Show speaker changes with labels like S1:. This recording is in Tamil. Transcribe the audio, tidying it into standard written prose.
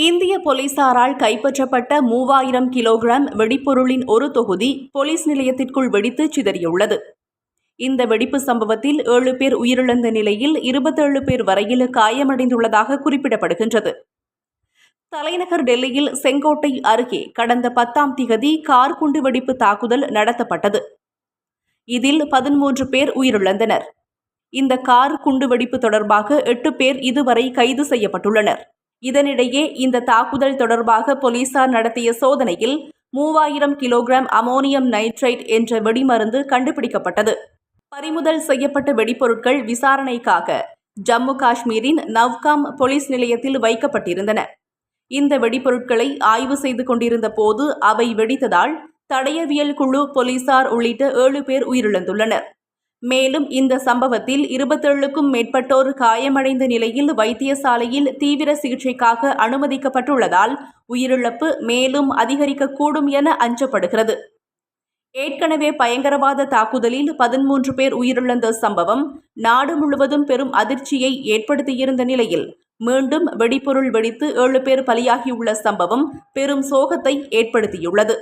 S1: இந்திய போலீசாரால் கைப்பற்றப்பட்ட 3000 கிலோகிராம் வெடிப்பொருளின் ஒரு தொகுதி போலீஸ் நிலையத்திற்குள் வெடித்து சிதறியுள்ளது. இந்த வெடிப்பு சம்பவத்தில் 7 பேர் உயிரிழந்த நிலையில் 27 பேர் வரையில் காயமடைந்துள்ளதாக குறிப்பிடப்படுகின்றது. தலைநகர் டெல்லியில் செங்கோட்டை அருகே கடந்த 10ஆம் திகதி கார் குண்டு வெடிப்பு தாக்குதல் நடத்தப்பட்டது. இதில் 13 பேர் உயிரிழந்தனர். இந்த கார் குண்டுவெடிப்பு தொடர்பாக 8 பேர் இதுவரை கைது செய்யப்பட்டுள்ளனர். இதனிடையே இந்த தாக்குதல் தொடர்பாக போலீசார் நடத்திய சோதனையில் 3000 கிலோகிராம் அமோனியம் நைட்ரைட் என்ற வெடிமருந்து கண்டுபிடிக்கப்பட்டது. பறிமுதல் செய்யப்பட்ட வெடிப்பொருட்கள் விசாரணைக்காக ஜம்மு காஷ்மீரின் நவ்காம் போலீஸ் நிலையத்தில் வைக்கப்பட்டிருந்தன. இந்த வெடிப்பொருட்களை ஆய்வு செய்து கொண்டிருந்த போது அவை வெடித்ததால் தடயவியல் குழு, போலீசார் உள்ளிட்ட 7 பேர் உயிரிழந்துள்ளனர். மேலும் இந்த சம்பவத்தில் 27க்கும் மேற்பட்டோர் காயமடைந்த நிலையில் வைத்தியசாலையில் தீவிர சிகிச்சைக்காக அனுமதிக்கப்பட்டுள்ளதால் உயிரிழப்பு மேலும் அதிகரிக்கக்கூடும் என அஞ்சப்படுகிறது. ஏற்கனவே பயங்கரவாத தாக்குதலில் 13 பேர் உயிரிழந்த சம்பவம் நாடு முழுவதும் பெரும் அதிர்ச்சியை ஏற்படுத்தியிருந்த நிலையில் மீண்டும் வெடிப்பொருள் வெடித்து 7 பேர் பலியாகியுள்ள சம்பவம் பெரும் சோகத்தை ஏற்படுத்தியுள்ளது.